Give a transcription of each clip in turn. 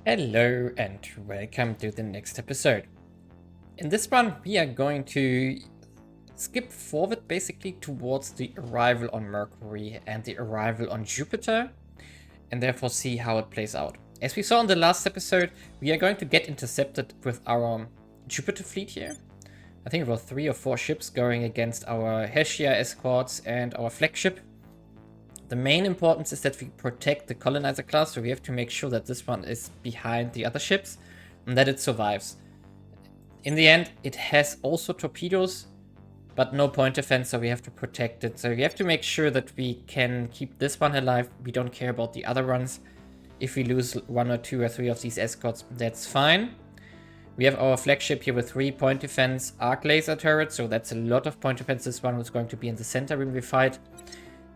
Hello and welcome to the next episode. In this one, we are going to skip forward basically towards the arrival on Mercury and the arrival on Jupiter, and therefore see how it plays out. As we saw in the last episode, we are going to get intercepted with our Jupiter fleet here. I think it was 3 or 4 ships going against our Hestia escorts and our flagship. The main importance is that we protect the colonizer class, so we have to make sure that this one is behind the other ships and that it survives. In the end, it has also torpedoes, but no point defense, so we have to protect it. So we have to make sure that we can keep this one alive. We don't care about the other ones. If we lose 1 or 2 or 3 of these escorts, that's fine. We have our flagship here with 3 point defense arc laser turrets, so that's a lot of point defense. This one was going to be in the center when we fight,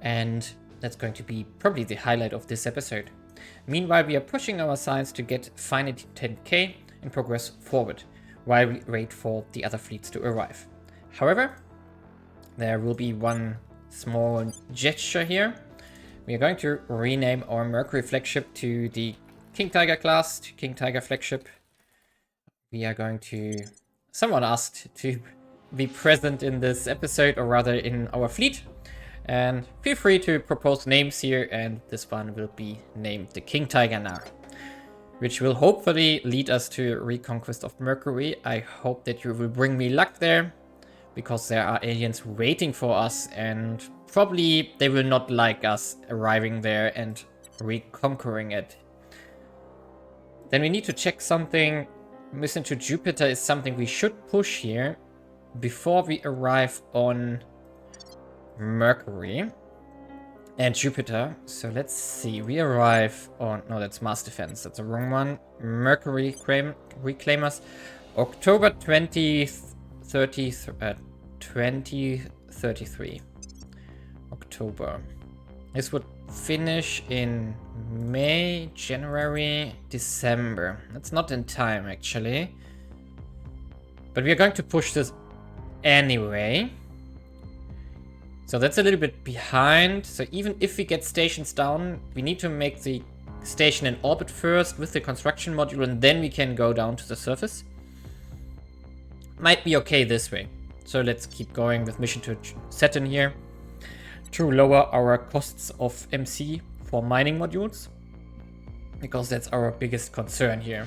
and that's going to be probably the highlight of this episode. Meanwhile, we are pushing our science to get finally 10k and progress forward, while we wait for the other fleets to arrive. However, there will be one small gesture here. We are going to rename our Mercury flagship to the King Tiger class, to King Tiger flagship. We are going to... Someone asked to be present in this episode, or rather in our fleet. And feel free to propose names here, and this one will be named the King Tiger now, which will hopefully lead us to reconquest of Mercury. I hope that you will bring me luck there, because there are aliens waiting for us, and probably they will not like us arriving there and reconquering it. Then we need to check something. Mission to Jupiter is something we should push here before we arrive on Mercury and Jupiter. So let's see, we arrive on, no, that's Mars Defense, that's the wrong one. Mercury Reclaimers, October 2033. October. This would finish in May, January, December. That's not in time actually, but we are going to push this anyway. So that's a little bit behind. So even if we get stations down, we need to make the station in orbit first with the construction module, and then we can go down to the surface. Might be okay this way. So let's keep going with mission to Saturn here to lower our costs of MC for mining modules, because that's our biggest concern here.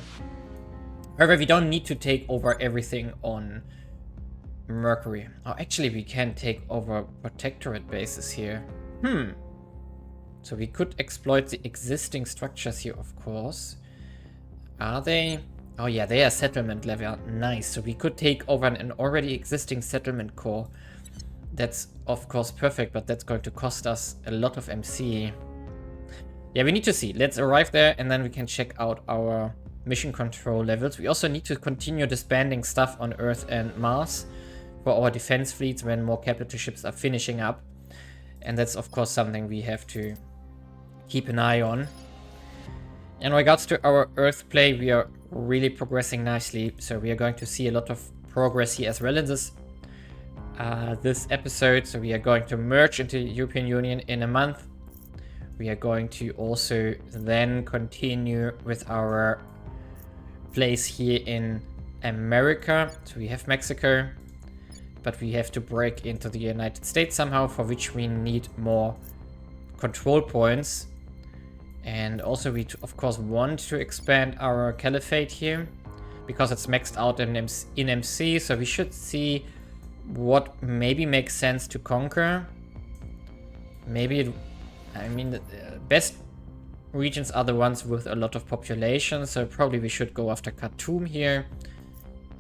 However, we don't need to take over everything on Mercury. Oh, actually, we can take over protectorate bases here. So we could exploit the existing structures here, of course. Are they? Oh yeah, they are settlement level. Nice. So we could take over an already existing settlement core. That's, of course, perfect, but that's going to cost us a lot of MC. Yeah, we need to see. Let's arrive there, and then we can check out our mission control levels. We also need to continue disbanding stuff on Earth and Mars for our defense fleets when more capital ships are finishing up. And that's, of course, something we have to keep an eye on. In regards to our Earth play, we are really progressing nicely. So we are going to see a lot of progress here as well in this episode. So we are going to merge into the European Union in a month. We are going to also then continue with our place here in America. So we have Mexico, but we have to break into the United States somehow, for which we need more control points. And also we, of course, want to expand our caliphate here, because it's maxed out in MC, so we should see what maybe makes sense to conquer. Maybe, I mean, the best regions are the ones with a lot of population, so probably we should go after Khartoum here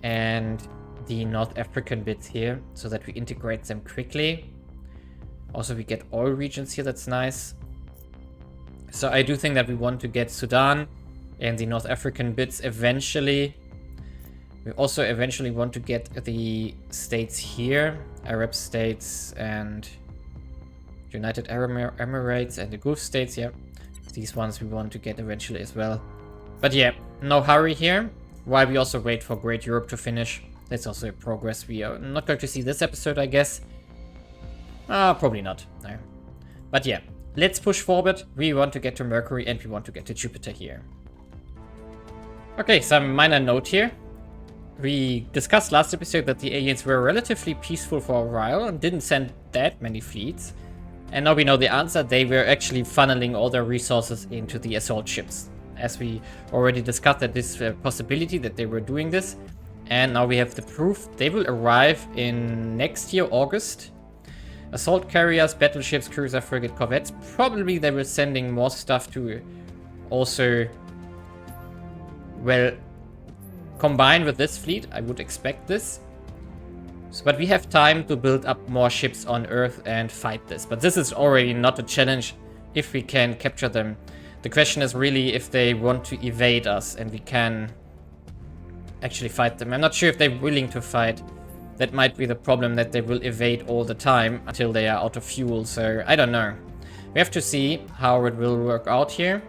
and the North African bits here, so that we integrate them quickly. Also, we get all regions here, that's nice. So I do think that we want to get Sudan and the North African bits eventually. We also eventually want to get the states here, Arab states and United Arab Emirates and the Gulf states, yeah. These ones we want to get eventually as well. But yeah, no hurry here, while we also wait for Great Europe to finish. That's also a progress we are not going to see this episode, I guess. Probably not, no. But yeah, let's push forward. We want to get to Mercury and we want to get to Jupiter here. Okay, some minor note here. We discussed last episode that the aliens were relatively peaceful for a while and didn't send that many fleets. And now we know the answer. They were actually funneling all their resources into the assault ships. As we already discussed, that this possibility that they were doing this. And now we have the proof. They will arrive in next year, August. Assault carriers, battleships, cruiser, frigate, corvettes. Probably they were sending more stuff to also, well, combine with this fleet. I would expect this. So, but we have time to build up more ships on Earth and fight this. But this is already not a challenge if we can capture them. The question is really if they want to evade us and we can actually fight them. I'm not sure if they're willing to fight. That might be the problem, that they will evade all the time until they are out of fuel. So I don't know. We have to see how it will work out here.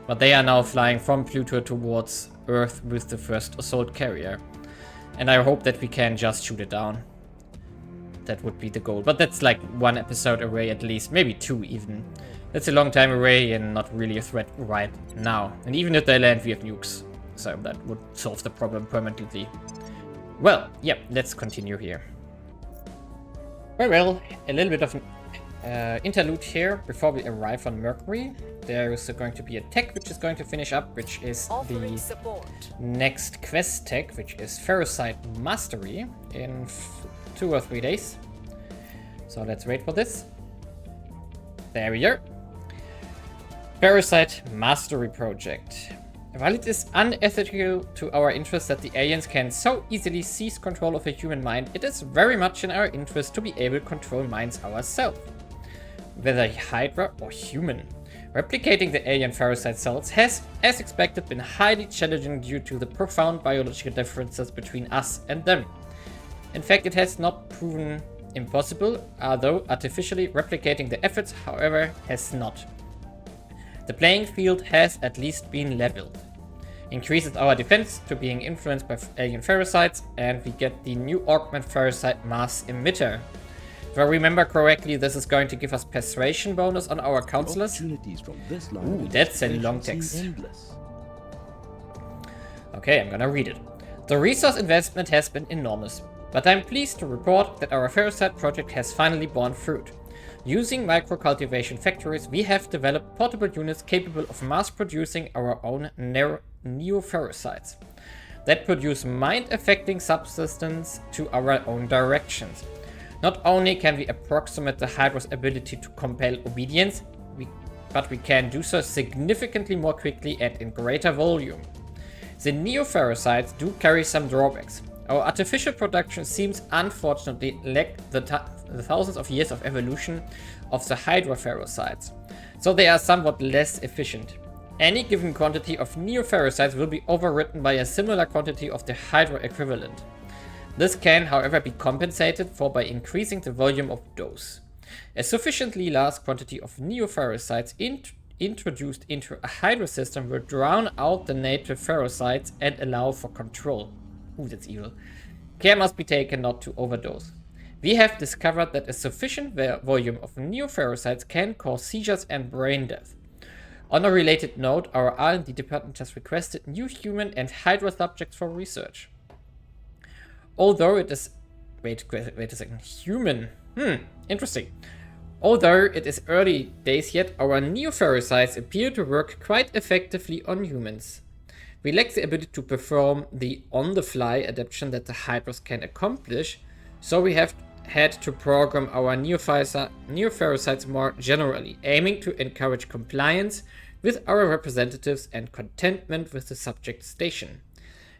But they are now flying from Pluto towards Earth with the first assault carrier. And I hope that we can just shoot it down. That would be the goal. But that's like 1 episode away at least. Maybe 2 even. That's a long time away and not really a threat right now. And even if they land, we have nukes. So that would solve the problem permanently. Well, yeah, let's continue here. Well, a little bit of an interlude here before we arrive on Mercury. There is going to be a tech which is going to finish up, which is the next quest tech, which is Ferrocite Mastery in 2 or 3 days. So let's wait for this. There we are. Ferrocite Mastery Project. While it is unethical to our interest that the aliens can so easily seize control of a human mind, it is very much in our interest to be able to control minds ourselves. Whether Hydra or human. Replicating the alien ferrocite cells has, as expected, been highly challenging due to the profound biological differences between us and them. In fact, it has not proven impossible, although artificially replicating the efforts, however, has not. The playing field has at least been leveled. Increases our defense to being influenced by alien ferrocites, and we get the new augment ferrocite mass emitter. If I remember correctly, this is going to give us persuasion bonus on our counselors. Ooh, that's a long text. Okay, I'm gonna read it. The resource investment has been enormous, but I'm pleased to report that our ferrocite project has finally borne fruit. Using micro-cultivation factories, we have developed portable units capable of mass-producing our own neoferrocites that produce mind-affecting subsistence to our own directions. Not only can we approximate the Hydra's ability to compel obedience, but we can do so significantly more quickly and in greater volume. The neoferrocites do carry some drawbacks. Our artificial production seems unfortunately lack the thousands of years of evolution of the hydroferrocites, so they are somewhat less efficient. Any given quantity of neoferrocites will be overridden by a similar quantity of the hydro equivalent. This can, however, be compensated for by increasing the volume of dose. A sufficiently large quantity of neoferrocites introduced into a hydro system will drown out the native ferrocites and allow for control. Ooh, that's evil. Care must be taken not to overdose. We have discovered that a sufficient volume of neoferrocites can cause seizures and brain death. On a related note, our R&D department has requested new human and hydro subjects for research. Although it is... Wait a second. Human. Interesting. Although it is early days yet, our neoferrocites appear to work quite effectively on humans. We lack the ability to perform the on-the-fly adaptation that the Hydras can accomplish, so we have had to program our neoferrocites more generally, aiming to encourage compliance with our representatives and contentment with the subject station.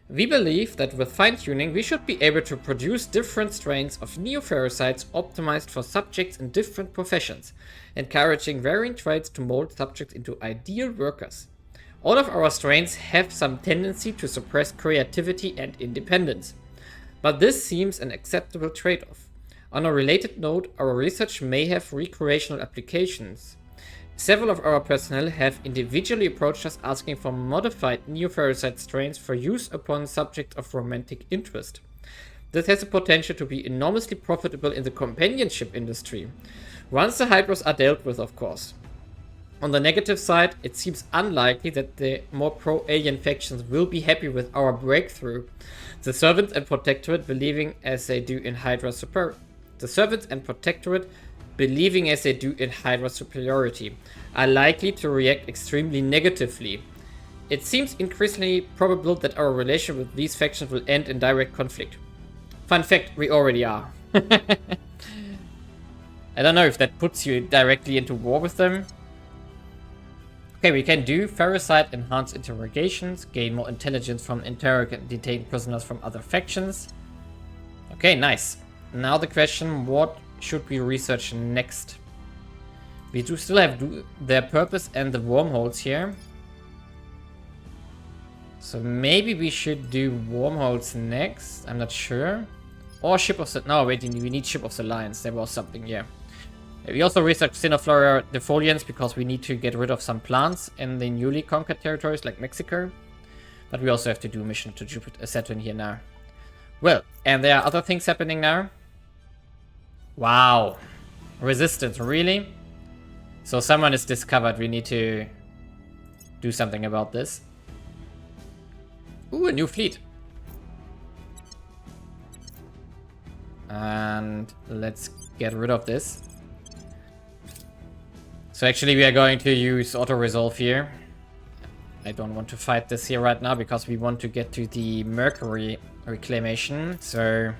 We believe that with fine-tuning, we should be able to produce different strains of neoferrocites optimized for subjects in different professions, encouraging varying traits to mold subjects into ideal workers. All of our strains have some tendency to suppress creativity and independence, but this seems an acceptable trade-off. On a related note, our research may have recreational applications. Several of our personnel have individually approached us asking for modified neoferrocite strains for use upon subjects of romantic interest. This has the potential to be enormously profitable in the companionship industry, once the Hydras are dealt with, of course. On the negative side, it seems unlikely that the more pro-alien factions will be happy with our breakthrough. The Servants and Protectorate believing as they do in Hydra superiority are likely to react extremely negatively. It seems increasingly probable that our relation with these factions will end in direct conflict. Fun fact, we already are. I don't know if that puts you directly into war with them. Okay, we can do Ferricide enhanced interrogations, gain more intelligence from interrogate detained prisoners from other factions. Okay, nice. Now the question, what should we research next? We do still have their purpose and the wormholes here. So maybe we should do wormholes next. I'm not sure. Or Ship of the... No, wait, we need Ship of the Lions. There was something, yeah. We also researched Sinoflora defoliants because we need to get rid of some plants in the newly conquered territories like Mexico. But we also have to do a mission to Jupiter, Saturn here now. Well, and there are other things happening now. Wow. Resistance, really? So someone is discovered. We need to do something about this. Ooh, a new fleet. And let's get rid of this. So actually we are going to use auto-resolve here. I don't want to fight this here right now because we want to get to the Mercury reclamation. So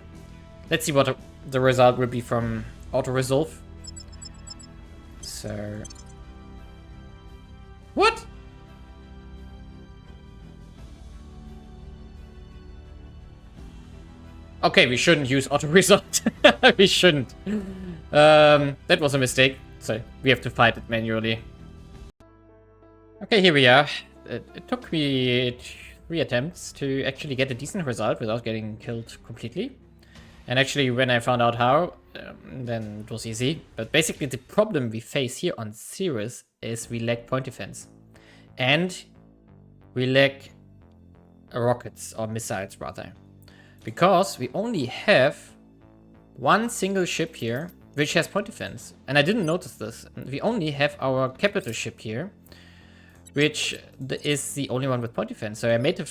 let's see what the result will be from auto-resolve. So... What? Okay, we shouldn't use auto-resolve. We shouldn't. That was a mistake. So we have to fight it manually. Okay, here we are. It took me 3 attempts to actually get a decent result without getting killed completely. And actually, when I found out how, then it was easy. But basically, the problem we face here on Ceres is we lack point defense. And we lack rockets, or missiles rather. Because we only have one single ship here which has point defense. And I didn't notice this. We only have our capital ship here, which is the only one with point defense. So I made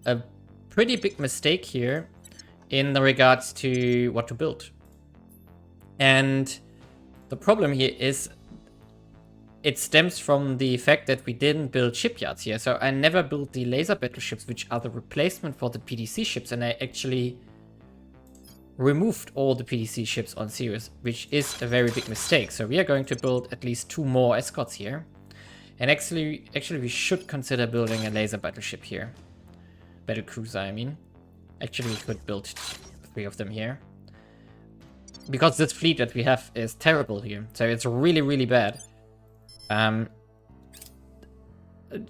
a pretty big mistake here in regards to what to build. And the problem here is it stems from the fact that we didn't build shipyards here. So I never built the laser battleships, which are the replacement for the PDC ships. And I actually removed all the PDC ships on Ceres, which is a very big mistake. So we are going to build at least 2 more escorts here. And actually we should consider building a laser battleship here. Battle cruiser, I mean. Actually, we could build 3 of them here. Because this fleet that we have is terrible here. So it's really, really bad.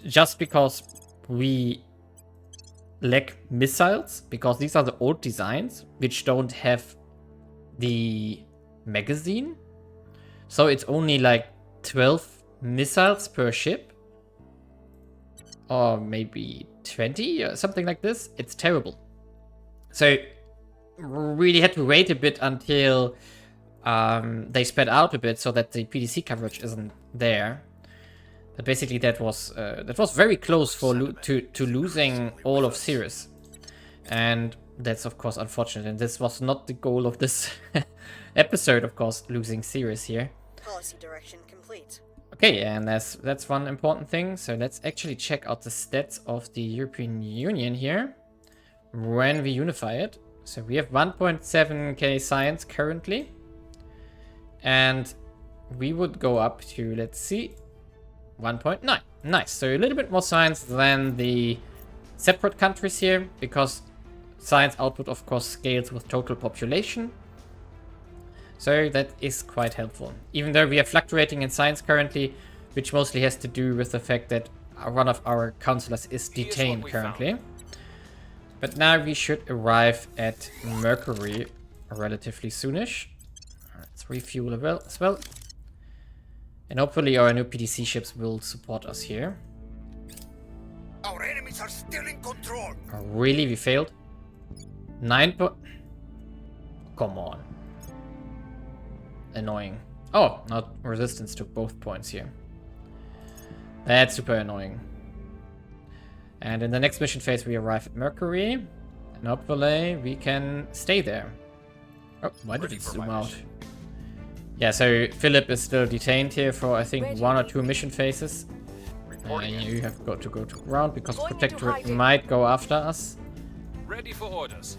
Just because we lack missiles, because these are the old designs which don't have the magazine. So it's only like 12 missiles per ship, or maybe 20 or something like this. It's terrible. So really had to wait a bit until they spread out a bit so that the PDC coverage isn't there. But basically that was very close to losing all of Ceres. And that's of course unfortunate. And this was not the goal of this episode, of course, losing Ceres here. Policy direction complete. Okay, and that's one important thing. So let's actually check out the stats of the European Union here when we unify it. So we have 1.7k science currently. And we would go up to, let's see, 1.9. Nice. So a little bit more science than the separate countries here, because science output, of course, scales with total population. So that is quite helpful. Even though we are fluctuating in science currently, which mostly has to do with the fact that one of our counselors is detained currently. But now we should arrive at Mercury relatively soonish. Let's refuel as well. And hopefully our new PDC ships will support us here. Our enemies are still in control. Oh, really? We failed? 9 po... Come on. Annoying. Oh, not resistance to both points here. That's super annoying. And in the next mission phase, we arrive at Mercury. And hopefully we can stay there. Oh, why did it zoom out? Yeah, so Philip is still detained here for, I think, 1 or 2 mission phases. You have got to go to ground because Protectorate might go after us. Ready for orders.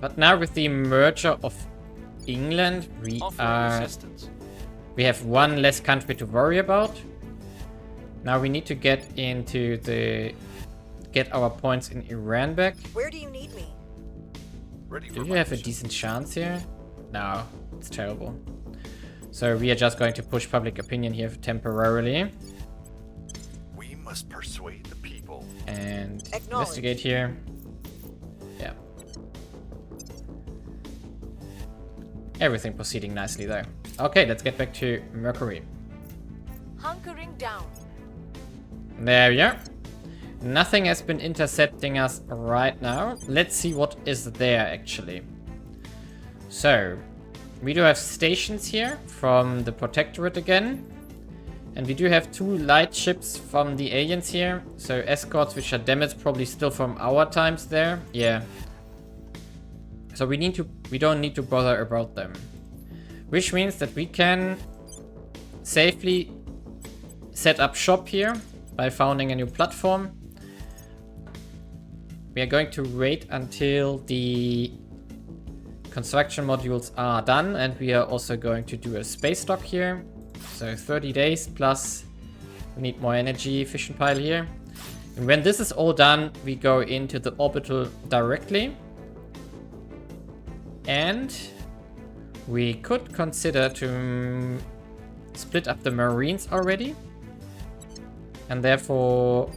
But now with the merger of England, we have 1 less country to worry about. Now we need to get our points in Iran back. Where do you need me? Do you have a decent chance here? No, it's terrible. So we are just going to push public opinion here temporarily. We must persuade the people. And investigate here. Yeah. Everything proceeding nicely there. Okay, let's get back to Mercury. Hunkering down. There we are. Nothing has been intercepting us right now. Let's see what is there actually. So, we do have stations here from the Protectorate again. And we do have 2 light ships from the aliens here. So escorts which are damaged, probably still from our times there. Yeah. So we don't need to bother about them. Which means that we can safely set up shop here by founding a new platform. We are going to wait until the construction modules are done, and we are also going to do a space dock here. So 30 days plus we need more energy efficient pile here. And when this is all done, we go into the orbital directly. And we could consider to split up the Marines already. And therefore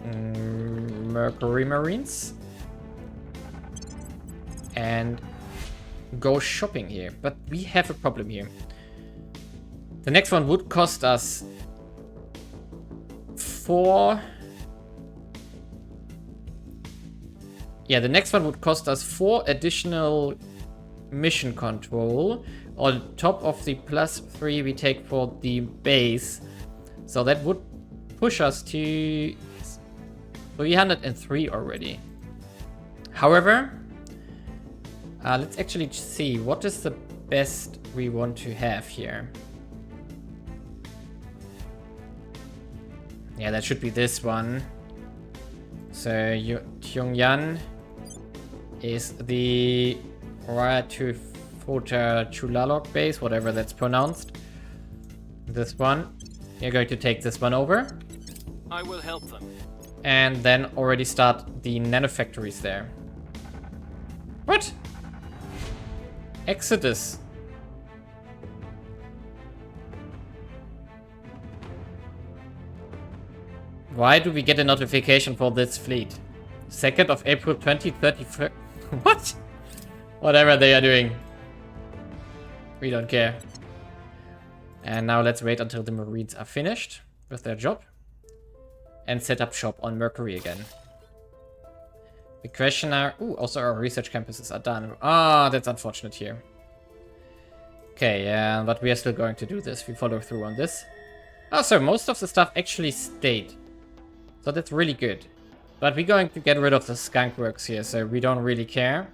Mercury Marines. And go shopping here. But we have a problem here. The next one would cost us 4... Yeah, the next one would cost us 4 additional mission control on top of the +3 we take for the base. So that would push us to 303 already. However, let's actually see what is the best we want to have here. Yeah, that should be this one. So Pyongyang is the Ratufuta Chulalok base, whatever that's pronounced. This one. You're going to take this one over. I will help them. And then already start the nanofactories there. What? Exodus. Why do we get a notification for this fleet? 2nd of April 2033. What? Whatever they are doing. We don't care. And now let's wait until the Marines are finished with their job. And set up shop on Mercury again. The question now... Ooh, also our research campuses are done. Ah, that's unfortunate here. Okay, yeah, but we are still going to do this. We follow through on this. Oh, so most of the stuff actually stayed. So that's really good. But we're going to get rid of the skunk works here, so we don't really care.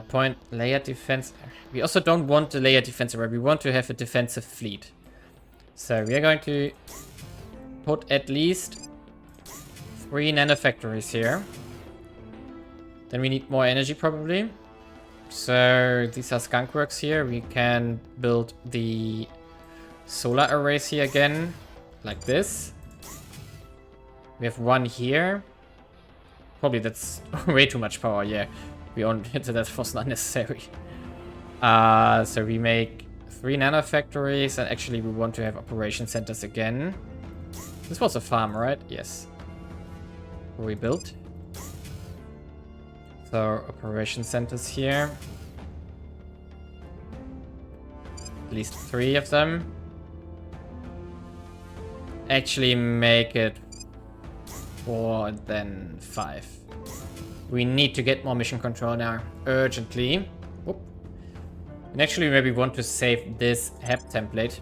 Point layer defense. We also don't want the layer defense array. We want to have a defensive fleet. So we are going to put at least 3 nanofactories here. Then we need more energy probably. So these are skunk works here. We can build the solar arrays here again, like this. We have 1 here. Probably that's way too much power, yeah. We only that was not necessary. So we make 3 nanofactories, and actually we want to have operation centers again. This was a farm, right? Yes. We built. So operation centers here. At least 3 of them. Actually make it 4 and then 5. We need to get more mission control now, urgently. Whoop. And actually maybe want to save this HEP template.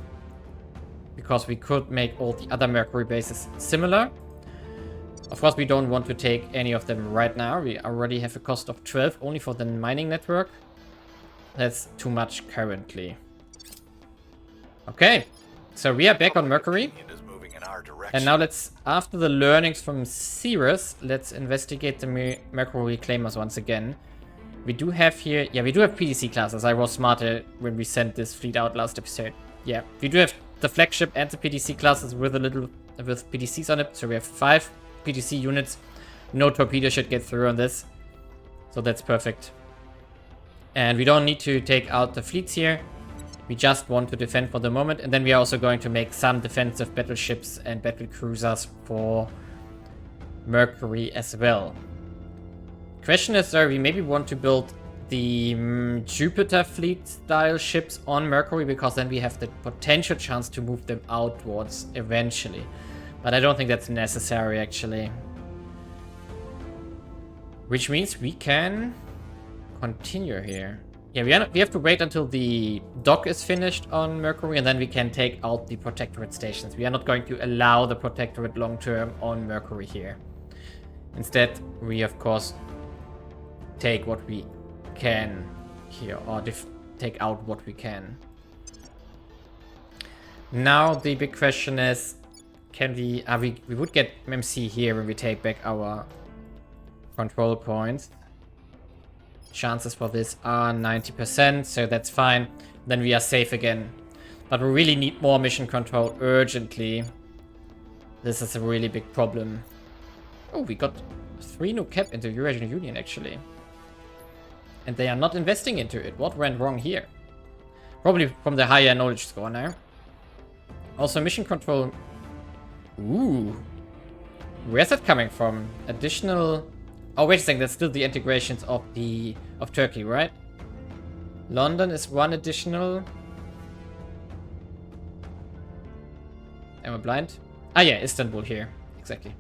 because we could make all the other Mercury bases similar. Of course, we don't want to take any of them right now. We already have a cost of 12 only for the mining network. That's too much currently. Okay, so we are back on Mercury. And now let's, after the learnings from Ceres, let's investigate the Mercury reclaimers once again. We do have here, yeah, we do have PDC classes. I was smarter when we sent this fleet out last episode. Yeah, we do have the flagship and the PDC classes with PDCs on it. So we have 5 PDC units. No torpedo should get through on this. So that's perfect. And we don't need to take out the fleets here. We just want to defend for the moment. And then we are also going to make some defensive battleships and battle cruisers for Mercury as well. Question is, we maybe want to build the Jupiter fleet style ships on Mercury, because then we have the potential chance to move them outwards eventually. But I don't think that's necessary actually. Which means we can continue here. Yeah, we have to wait until the dock is finished on Mercury, and then we can take out the Protectorate stations. We are not going to allow the Protectorate long term on Mercury here. Instead, we of course take what we can here, or take out what we can. Now the big question is, can we would get MC here when we take back our control points. Chances for this are 90%, so that's fine. Then we are safe again. But we really need more mission control urgently. This is a really big problem. Oh, we got 3 new cap into Eurasian Union actually. And they are not investing into it. What went wrong here? Probably from the higher knowledge score now. Also mission control. Ooh. Where's that coming from? Additional... Oh, wait a second, that's still the integrations of Turkey, right? London is 1 additional. Am I blind? Ah yeah, Istanbul here. Exactly.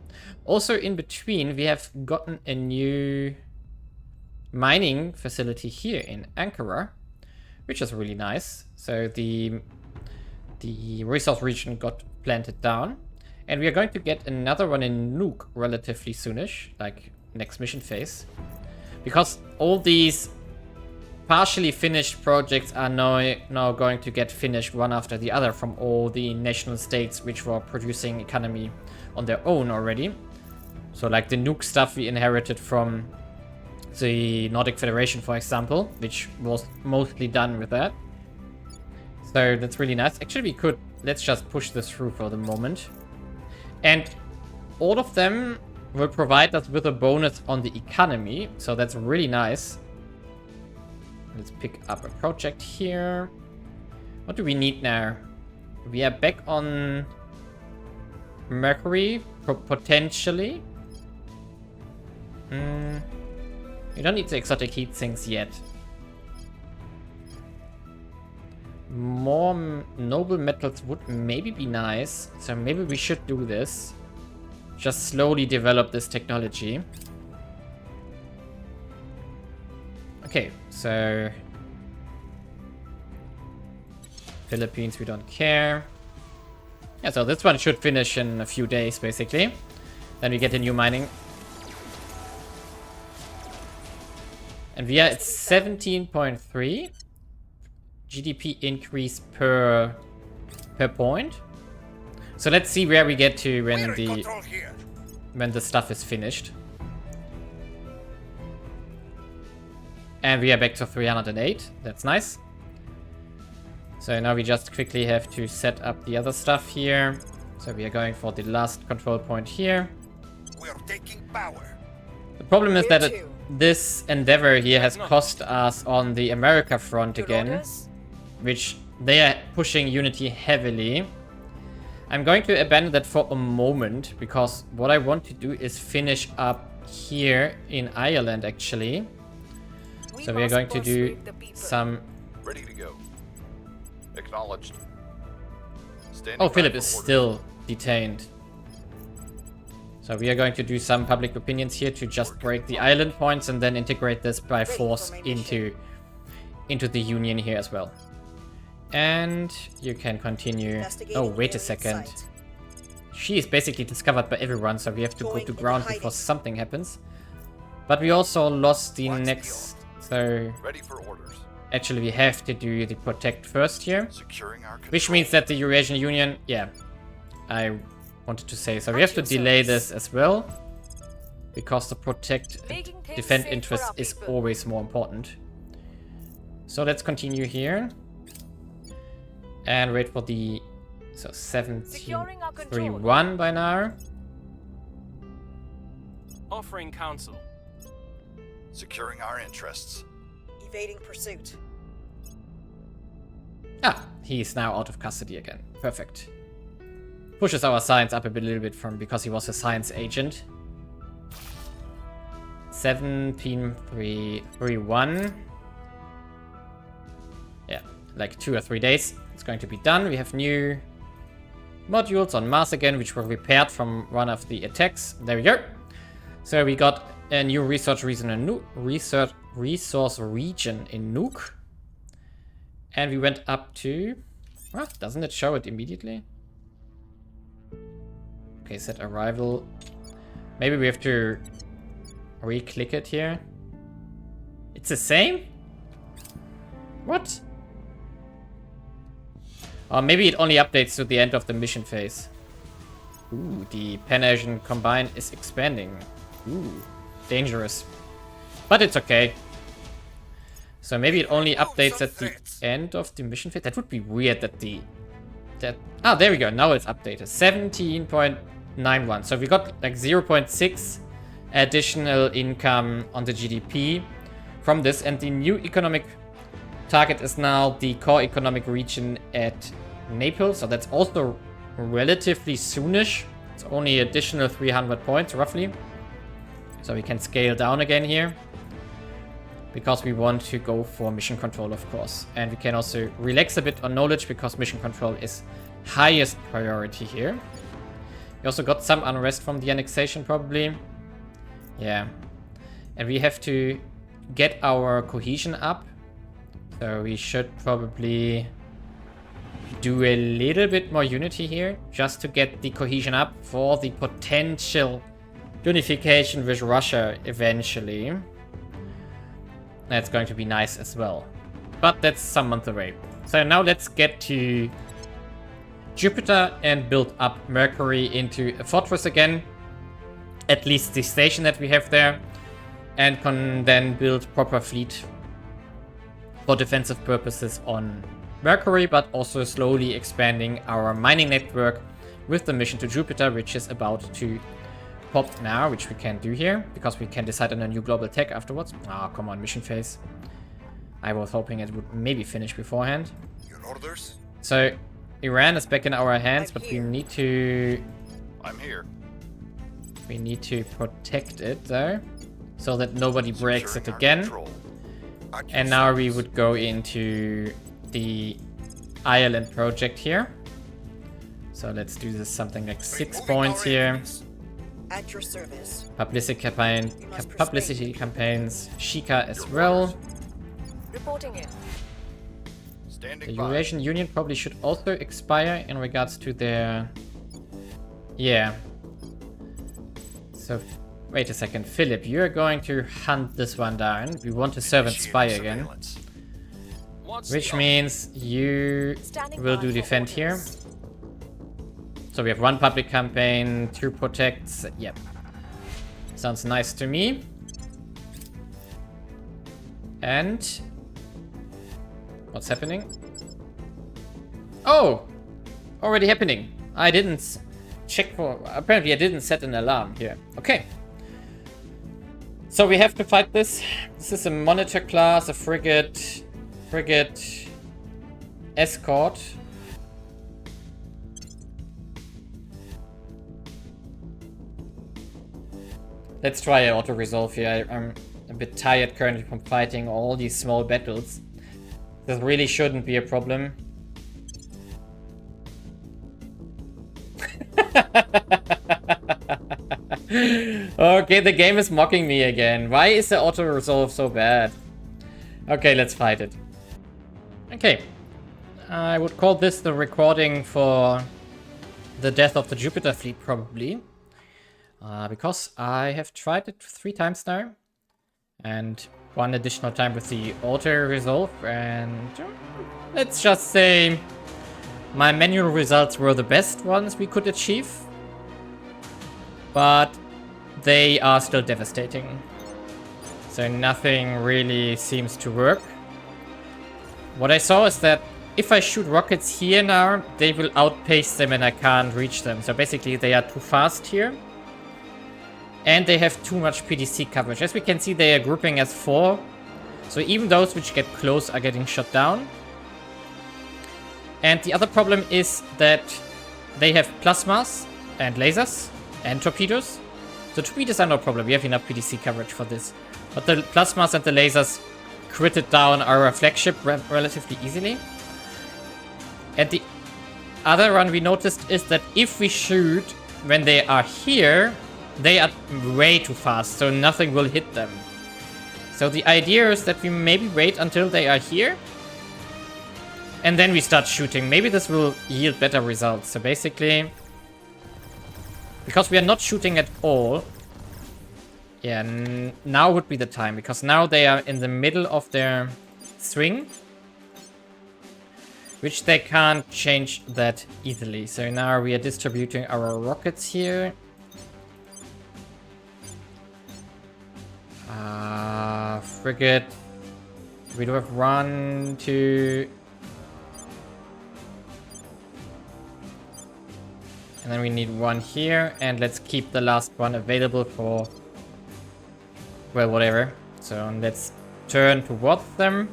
Also in between, we have gotten a new mining facility here in Ankara, which is really nice. So the resource region got planted down. And we are going to get another one in Nuuk relatively soonish, like next mission phase, because all these partially finished projects are now going to get finished one after the other from all the national states which were producing economy on their own already. So like the Nuuk stuff we inherited from the Nordic Federation, for example, which was mostly done with that. So that's really nice. Actually, let's just push this through for the moment. And all of them will provide us with a bonus on the economy, so that's really nice. Let's pick up a project here. What do we need now? We are back on Mercury, potentially. We don't need the exotic heat sinks yet. More noble metals would maybe be nice, so maybe we should do this. Just slowly develop this technology. Okay, so Philippines, we don't care. Yeah, so this one should finish in a few days, basically. Then we get a new mining. And we are at 17.3 GDP increase per point. So let's see where we get to when the stuff is finished. And we are back to 308. That's nice. So now we just quickly have to set up the other stuff here. So we are going for the last control point here. We are taking power. The problem is that this endeavor here has cost us on the America front again, which they are pushing unity heavily. I'm going to abandon that for a moment, because what I want to do is finish up here in Ireland, actually. So we are going to do some... Ready to go. Acknowledged. Oh, Philip is still detained. So we are going to do some public opinions here to just break the island points and then integrate this by force into the Union here as well. And you can continue. Investigating Oh, wait a alien second. site. She is basically discovered by everyone, so we have to go Going to into ground hiding. before something happens. But we also lost the Watch the next... So, Ready for orders. actually we have to do the protect first here. Securing our control. Which means that the Eurasian Union... Yeah, I wanted to say. So we have to At your delay service. this as well. Because the protect and Making things defend safe for interest our is people. always more important. So let's continue here. And wait for the... So Securing our control. 1731 by now. Offering counsel. Securing our interests. Evading pursuit. Ah, he is now out of custody again. Perfect. Pushes our science up a little bit from because he was a science agent. 17331. Yeah, like 2 or 3 days. It's going to be done. We have new modules on Mars again, which were repaired from one of the attacks. There we go. So we got a new resource region in resource region in Nuke. And we went up to... Well, doesn't it show it immediately? Okay, set arrival. Maybe we have to re-click it here. It's the same? What? Or maybe it only updates to the end of the mission phase. Ooh, the Pan-Asian Combine is expanding. Ooh, dangerous. But it's okay. So maybe it only updates at the end of the mission phase. That would be weird that the... Ah, there we go. Now it's updated. 17.91. So we got like 0.6 additional income on the GDP from this. And the new economic target is now the core economic region at Naples. So that's also relatively soonish. It's only additional 300 points roughly. So we can scale down again here. Because we want to go for mission control, of course. And we can also relax a bit on knowledge because mission control is highest priority here. We also got some unrest from the annexation, probably. Yeah. And we have to get our cohesion up. So we should probably do a little bit more unity here. Just to get the cohesion up for the potential unification with Russia eventually. That's going to be nice as well. But that's some month away. So now let's get to Jupiter and build up Mercury into a fortress again. At least the station that we have there. And can then build proper fleet for defensive purposes on Mercury, but also slowly expanding our mining network with the mission to Jupiter, which is about to pop now, which we can do here, because we can decide on a new global tech afterwards. Ah, come on, mission phase. I was hoping it would maybe finish beforehand. Your orders? So, Iran is back in our hands, but we here. need to... I'm here. We need to protect it, though, so that nobody breaks it Securing our again. control. At your And now we service. would go into the Ireland project here. So let's do this something like 6 Removing points our here. enemies. At your service. Publicity campaigns, Shika as Your well. orders. Reporting in. Standing The by. Eurasian Union probably should also expire in regards to their... Yeah. So, wait a second. Philip, you're going to hunt this one down. We want to servant spy Initiating again. surveillance. What's Which the means you Standing will by do for defend here. orders. So we have 1 public campaign, 2 protects. Yep. Sounds nice to me. And... What's happening? Oh! Already happening. I didn't check for... Apparently I didn't set an alarm here. Okay. So we have to fight this. This is a monitor class, a frigate, escort. Let's try an auto-resolve here. I'm a bit tired currently from fighting all these small battles. This really shouldn't be a problem. Okay, the game is mocking me again. Why is the auto-resolve so bad? Okay, let's fight it. Okay. I would call this the recording for the death of the Jupiter fleet, probably. Because I have tried it 3 times now. And 1 additional time with the auto resolve. And let's just say my manual results were the best ones we could achieve. But they are still devastating. So nothing really seems to work. What I saw is that if I shoot rockets here now, they will outpace them and I can't reach them. So basically they are too fast here. And they have too much PDC coverage. As we can see, they are grouping as 4. So even those which get close are getting shot down. And the other problem is that they have plasmas and lasers and torpedoes. The torpedoes are no problem. We have enough PDC coverage for this. But the plasmas and the lasers critted down our flagship relatively easily. And the other one we noticed is that if we shoot when they are here, they are way too fast, so nothing will hit them. So the idea is that we maybe wait until they are here. And then we start shooting. Maybe this will yield better results. So basically, because we are not shooting at all, yeah, now would be the time. Because now they are in the middle of their swing, which they can't change that easily. So now we are distributing our rockets here. Frigate. We do have 1, 2. And then we need 1 here. And let's keep the last one available for, well, whatever. So let's turn towards them.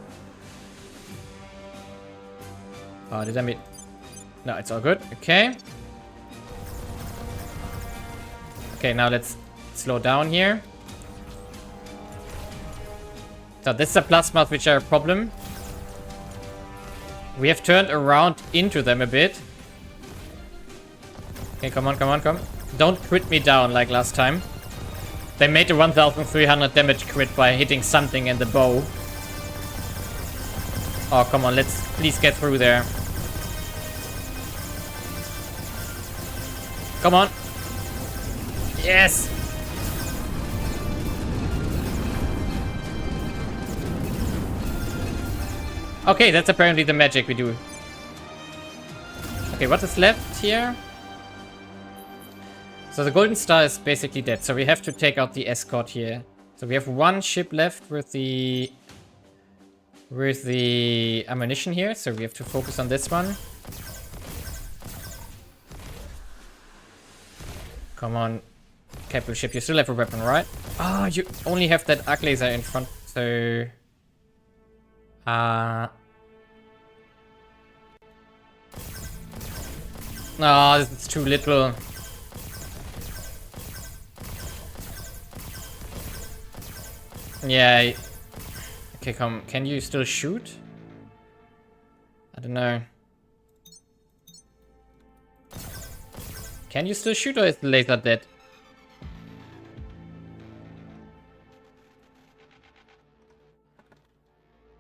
Oh, did I mean? No, it's all good. Okay. Okay, now let's slow down here. So this is a plasma which are a problem. We have turned around into them a bit. Okay, come on, come on, come. Don't crit me down like last time. They made a 1300 damage crit by hitting something in the bow. Oh, come on, let's please get through there. Come on. Yes! Okay, that's apparently the magic we do. Okay, what is left here? So the Golden Star is basically dead. So we have to take out the escort here. So we have 1 ship left with the ammunition here. So we have to focus on this one. Come on, capital ship. You still have a weapon, right? Ah, you only have that arc laser in front. So no, this is too little. Yeah. Okay, come. Can you still shoot? I don't know. Can you still shoot, or is the laser dead?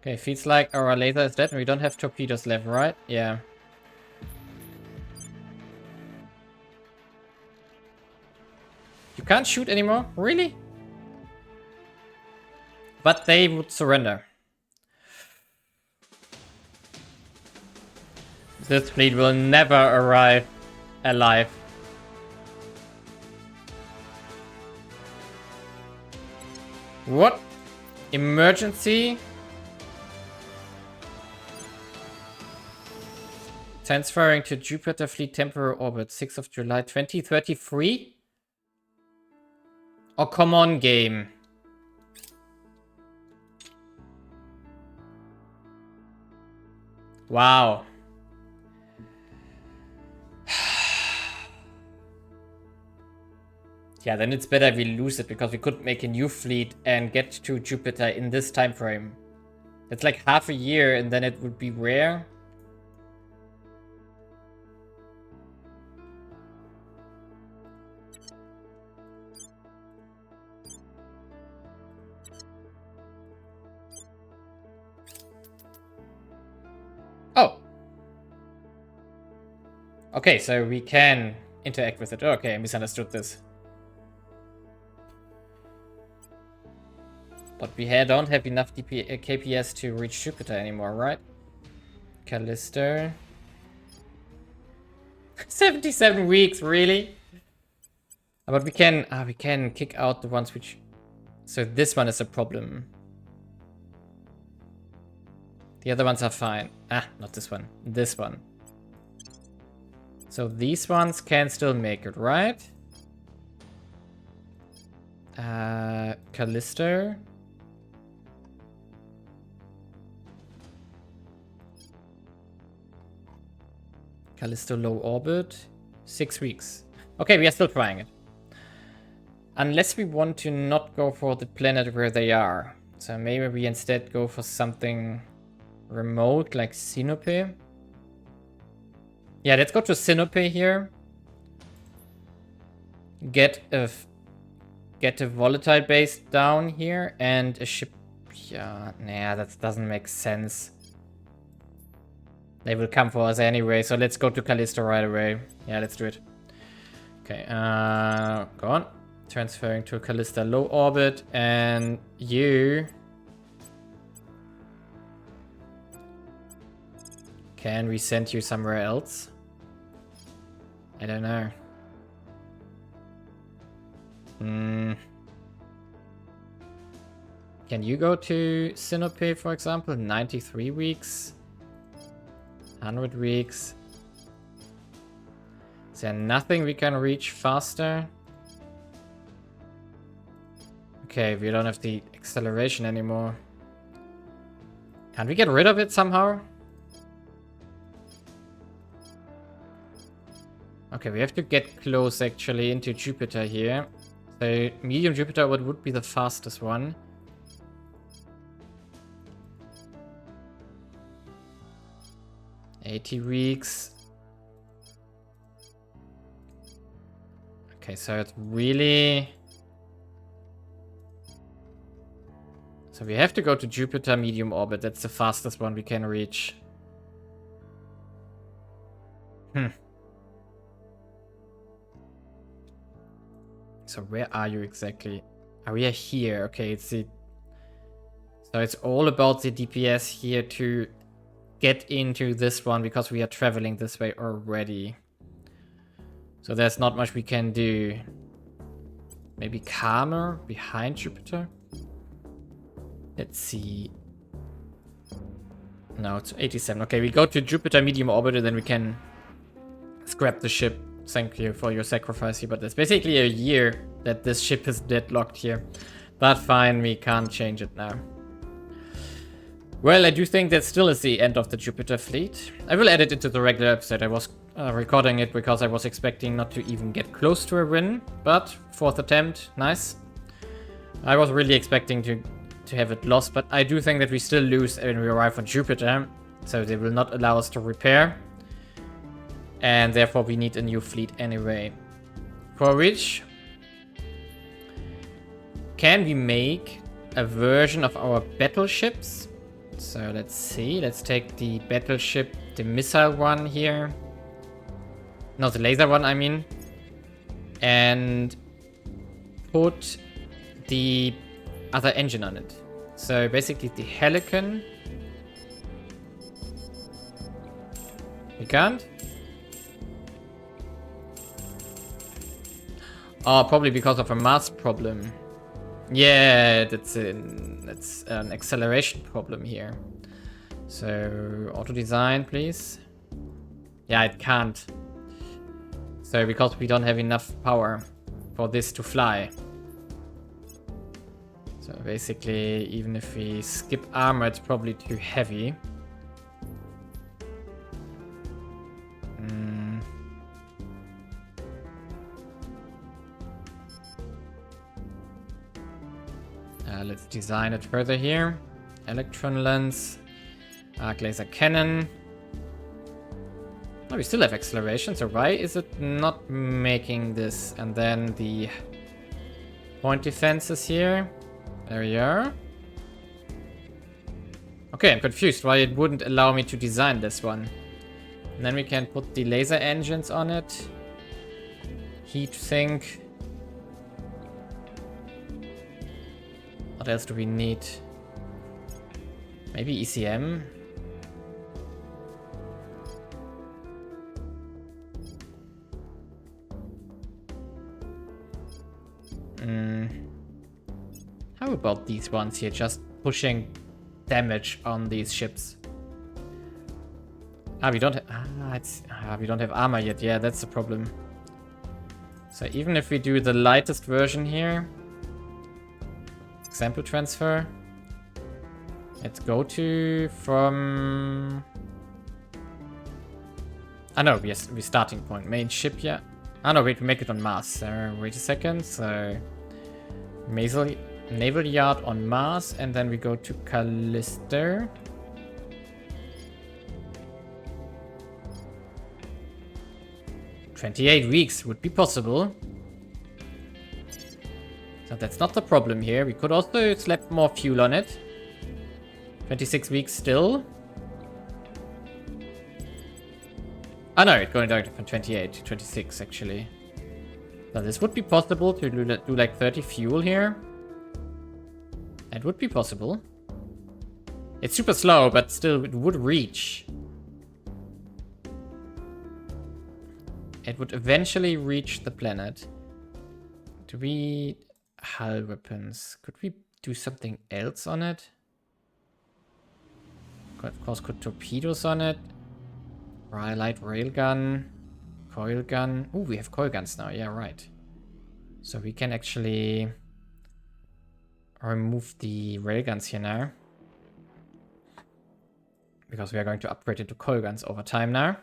Okay, feels like our laser is dead and we don't have torpedoes left, right? Yeah. You can't shoot anymore? Really? But they would surrender. This fleet will never arrive alive. What? Emergency? Transferring to Jupiter fleet temporary orbit, 6th of July 2033? Oh, come on, game. Wow. Yeah, then it's better we lose it, because we couldn't make a new fleet and get to Jupiter in this time frame. It's like half a year and then it would be rare. Oh, Okay, so we can interact with it. Okay, I misunderstood this. But we don't have enough KPS to reach Jupiter anymore, right? Callisto. 77 weeks, really? But we can kick out the ones which... So this one is a problem. The other ones are fine. Ah, not this one. This one. So these ones can still make it, right? Callisto. Callisto low orbit. 6 weeks. Okay, we are still trying it. Unless we want to not go for the planet where they are. So maybe we instead go for something remote like Sinope. Yeah, let's go to Sinope here. Get a volatile base down here and a ship. Yeah, nah, that doesn't make sense. They will come for us anyway, so let's go to Callisto right away. Yeah, let's do it. Okay, go on. Transferring to Callisto low orbit, and you... Can we send you somewhere else? I don't know. Can you go to Sinope, for example? 93 weeks? 100 weeks? Is there nothing we can reach faster? Okay, we don't have the acceleration anymore. Can we get rid of it somehow? Okay, we have to get close actually into Jupiter here. So medium Jupiter would be the fastest one. $80 weeks. Okay, so it's really... So we have to go to Jupiter medium orbit. That's the fastest one we can reach. So where are you exactly? Oh, we are here. Okay, it's the... So it's all about the DPS here to get into this one because we are traveling this way already. So there's not much we can do. Maybe calmer behind Jupiter? Let's see. No, it's 87. Okay, we go to Jupiter medium orbit and then we can scrap the ship. Thank you for your sacrifice here, but it's basically a year that this ship is deadlocked here. But fine, we can't change it now. Well, I do think that still is the end of the Jupiter fleet. I will add it into the regular episode. I was recording it because I was expecting not to even get close to a win, but 4th attempt, nice. I was really expecting to have it lost, but I do think that we still lose when we arrive on Jupiter, so they will not allow us to repair. And therefore we need a new fleet anyway. For which, can we make a version of our battleships? So let's see, let's take the battleship, the missile one here. No, the laser one, I mean. And put the other engine on it. So basically the Helicon. We can't? Oh, probably because of a mass problem. Yeah, that's an acceleration problem here. So, auto design, please. Yeah, it can't. So, because we don't have enough power for this to fly. So, basically, even if we skip armor, it's probably too heavy. Let's design it further here. Electron lens. Arc laser cannon. Oh, we still have acceleration, so why is it not making this? And then the point defenses here. There we are. Okay, I'm confused why it wouldn't allow me to design this one. And then we can put the laser engines on it. Heat sink. What else do we need? Maybe ECM? How about these ones here? Just pushing damage on these ships. We don't we don't have armor yet. Yeah, that's the problem. So even if we do the lightest version here, example transfer. Let's go to from. No, we're starting point main ship. Yeah. No, wait, we make it on Mars. Wait a second. So naval yard on Mars, and then we go to Callisto. "28 weeks would be possible. So that's not the problem here. We could also slap more fuel on it. 26 weeks still. No, it's going down from 28 to 26 actually. So this would be possible to do like 30 fuel here. It would be possible. It's super slow, but still it would reach. It would eventually reach the planet. Do we... Hull weapons. Could we do something else on it? Of course, could torpedoes on it. Light railgun. Coil gun. Ooh, we have coil guns now. Yeah, right. So we can actually remove the railguns here now. Because we are going to upgrade it to coil guns over time now.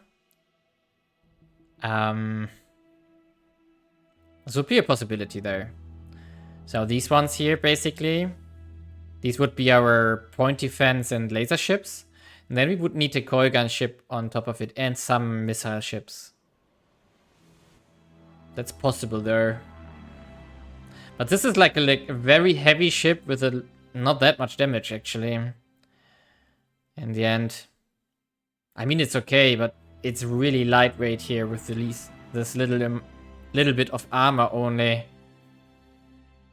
This would be a possibility though. So these ones here, basically, these would be our point defense and laser ships. And then we would need a coil gun ship on top of it and some missile ships. That's possible there. But this is like a very heavy ship with not that much damage actually. In the end. I mean, it's okay, but it's really lightweight here with this little bit of armor only.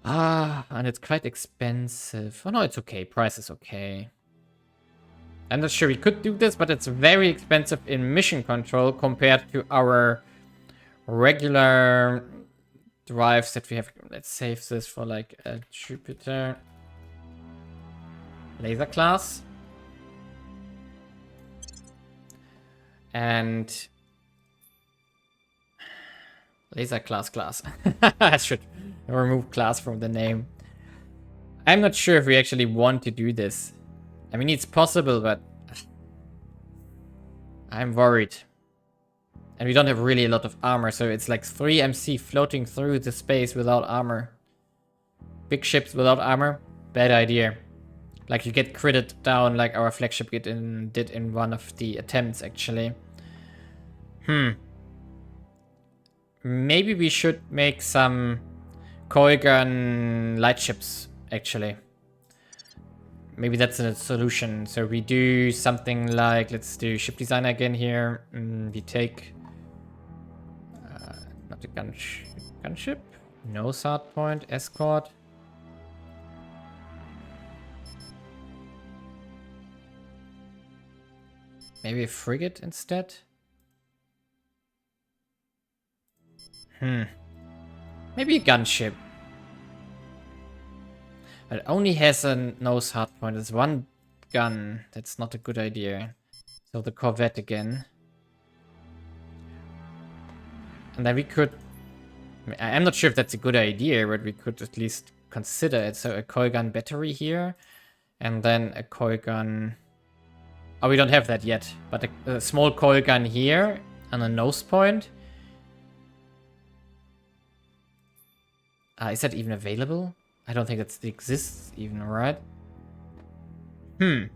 And it's quite expensive. Oh no, it's okay. Price is okay. I'm not sure we could do this, but it's very expensive in mission control compared to our regular drives that we have. Let's save this for like a Jupiter laser class. And laser class. I should remove class from the name. I'm not sure if we actually want to do this. I mean, it's possible, but I'm worried. And we don't have really a lot of armor, so it's like 3 MC floating through the space without armor. Big ships without armor? Bad idea. Like you get critted down like our flagship did in one of the attempts, actually. Maybe we should make some coil gun light ships, actually. Maybe that's a solution. So we do something like, let's do ship designer again here. We take, not a gunship, no start point, escort. Maybe a frigate instead. Maybe a gunship. But it only has a nose hard point. It's one gun. That's not a good idea. So the corvette again. And then we could... I'm not sure if that's a good idea, but we could at least consider it. So a coil gun battery here. And then a coil gun... Oh, we don't have that yet. But a small coil gun here. And a nose point. Is that even available? I don't think that exists even, right? I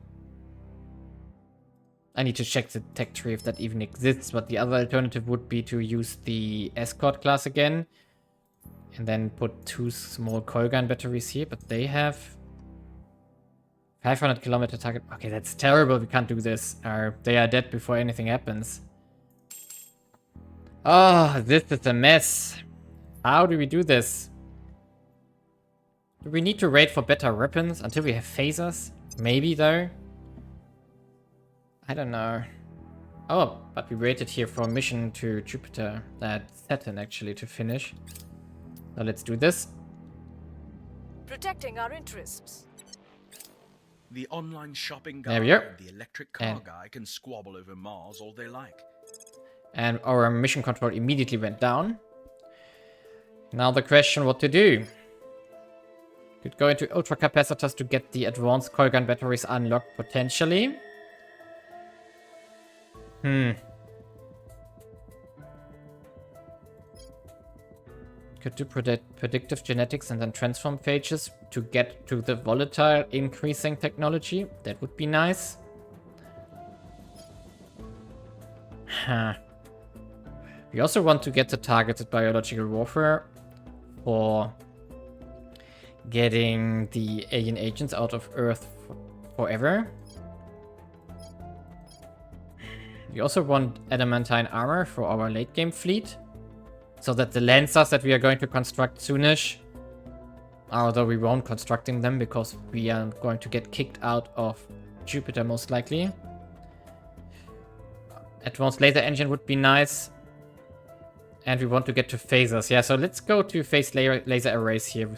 need to check the tech tree if that even exists, but the other alternative would be to use the escort class again. And then put 2 small coil gun batteries here, but they have 500 kilometer target. Okay, that's terrible. We can't do this. They are dead before anything happens. Oh, this is a mess. How do we do this? Do we need to wait for better weapons until we have phasers? Maybe, though. I don't know. Oh, but we waited here for a mission to Jupiter, Saturn actually, to finish. So let's do this. Protecting our interests. The online shopping There guy we are. and the electric car And- guy can squabble over Mars all they like. And our mission control immediately went down. Now the question what to do. Could go into ultra capacitors to get the advanced coil gun batteries unlocked potentially. Could do predictive genetics and then transform phages to get to the volatile increasing technology. That would be nice. Huh. We also want to get the targeted biological warfare for getting the alien agents out of Earth forever. We also want adamantine armor for our late game fleet. So that the Lancers that we are going to construct soonish, although we won't constructing them because we are going to get kicked out of Jupiter most likely. Advanced laser engine would be nice. And we want to get to phasers. Yeah, so let's go to phase laser arrays here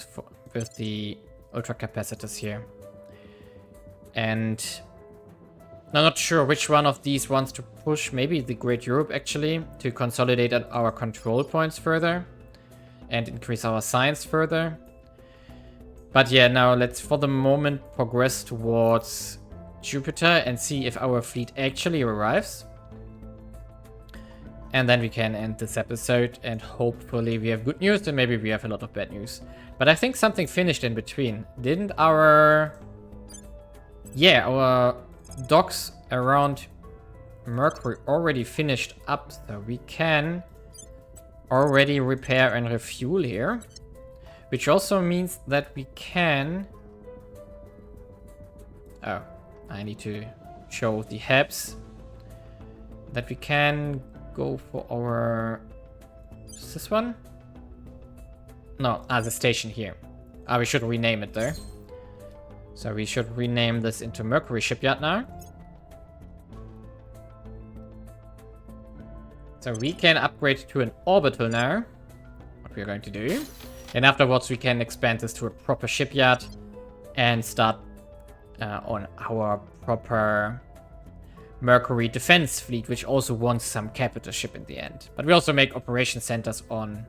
with the ultra capacitors here. And I'm not sure which one of these wants to push. Maybe the Great Europe actually, to consolidate our control points further and increase our science further. But yeah, now let's for the moment progress towards Jupiter and see if our fleet actually arrives. And then we can end this episode and hopefully we have good news and maybe we have a lot of bad news. But I think something finished in between. Didn't our... Yeah, our docks around Mercury already finished up, so we can already repair and refuel here, which also means that we can... Oh, I need to show the hubs. That we can go for our... Is this one? No, the station here. We should rename it there. So we should rename this into Mercury Shipyard now. So we can upgrade to an orbital now. What we're going to do. And afterwards we can expand this to a proper shipyard. And start on our proper Mercury defense fleet. Which also wants some capital ship in the end. But we also make operation centers on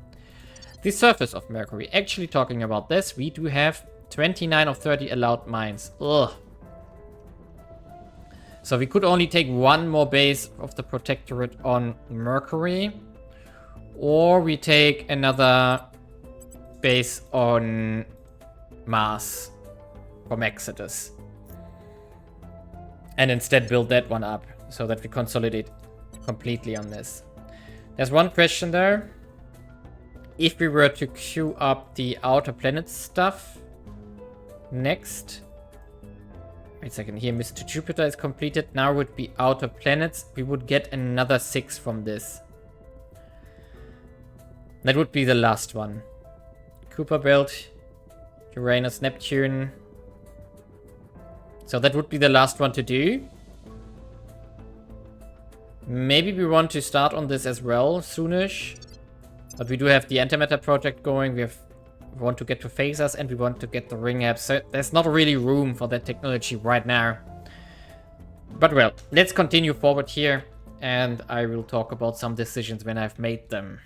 the surface of Mercury. Actually talking about this, we do have 29 of 30 allowed mines. Ugh. So we could only take one more base of the Protectorate on Mercury. Or we take another base on Mars from Exodus. And instead build that one up so that we consolidate completely on this. There's one question there. If we were to queue up the outer planet stuff next. Wait a second, here Mr. Jupiter is completed. Now would be outer planets. We would get another 6 from this. That would be the last one. Cooper Belt, Uranus, Neptune. So that would be the last one to do. Maybe we want to start on this as well soonish. But we do have the antimatter project going. We want to get to phasers and we want to get the ring apps. So there's not really room for that technology right now. But well, let's continue forward here. And I will talk about some decisions when I've made them.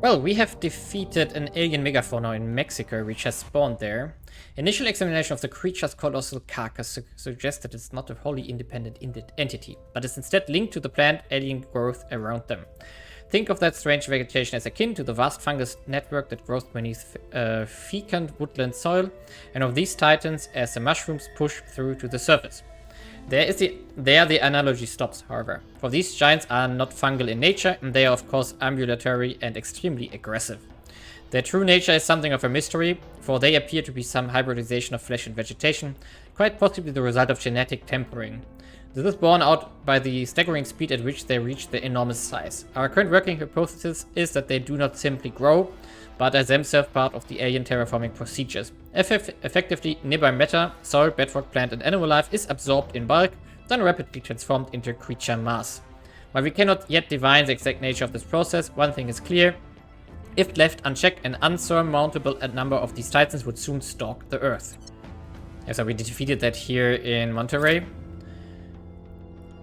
Well, we have defeated an alien megafauna in Mexico, which has spawned there. Initial examination of the creature's colossal carcass suggested it's not a wholly independent entity, but is instead linked to the plant alien growth around them. Think of that strange vegetation as akin to the vast fungus network that grows beneath fecund woodland soil, and of these titans as the mushrooms push through to the surface. There the analogy stops, however, for these giants are not fungal in nature, and they are of course ambulatory and extremely aggressive. Their true nature is something of a mystery, for they appear to be some hybridization of flesh and vegetation, quite possibly the result of genetic tempering. This is borne out by the staggering speed at which they reach their enormous size. Our current working hypothesis is that they do not simply grow, but are themselves part of the alien terraforming procedures. Effectively, nearby matter, soil, bedrock, plant, and animal life is absorbed in bulk, then rapidly transformed into creature mass. While we cannot yet divine the exact nature of this process, one thing is clear. If left unchecked, an unsurmountable number of these titans would soon stalk the Earth. Yeah, so we defeated that here in Monterey.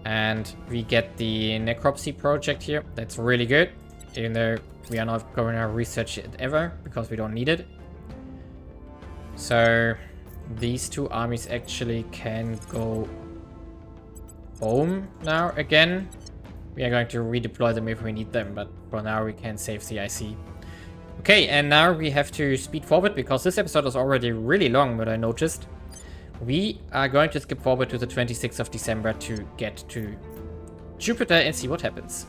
And we get the necropsy project here. That's really good. Even though we are not going to research it ever, because we don't need it. So these two armies actually can go home now again. We are going to redeploy them if we need them, but for now we can save the IC. Okay, and now we have to speed forward because this episode is already really long, what I noticed. We are going to skip forward to the 26th of December to get to Jupiter and see what happens.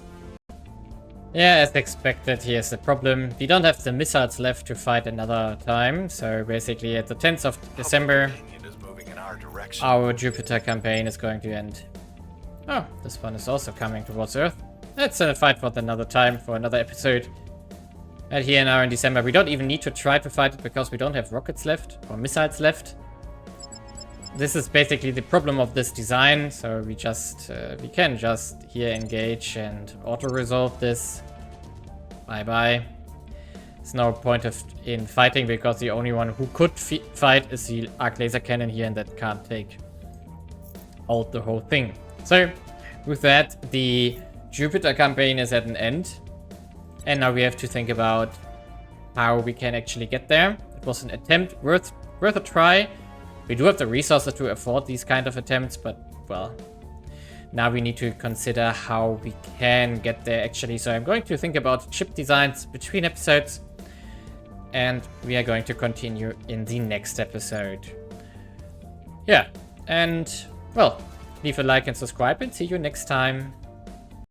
Yeah, as expected, here's the problem. We don't have the missiles left to fight another time, so basically at the 10th of December, Is moving in our direction. our Jupiter campaign is going to end. Oh, this one is also coming towards Earth. Let's fight for another time, for another episode. And here now in December, we don't even need to try to fight it because we don't have rockets left, or missiles left. This is basically the problem of this design, so we can just here engage and auto-resolve this. Bye-bye. There's no point in fighting because the only one who could fight is the arc laser cannon here, and that can't take out the whole thing. So, with that, the Jupiter campaign is at an end. And now we have to think about how we can actually get there. It was an attempt worth a try. We do have the resources to afford these kind of attempts, but, well, now we need to consider how we can get there actually. So I'm going to think about ship designs between episodes, and we are going to continue in the next episode. Yeah, and, well, leave a like and subscribe, and see you next time.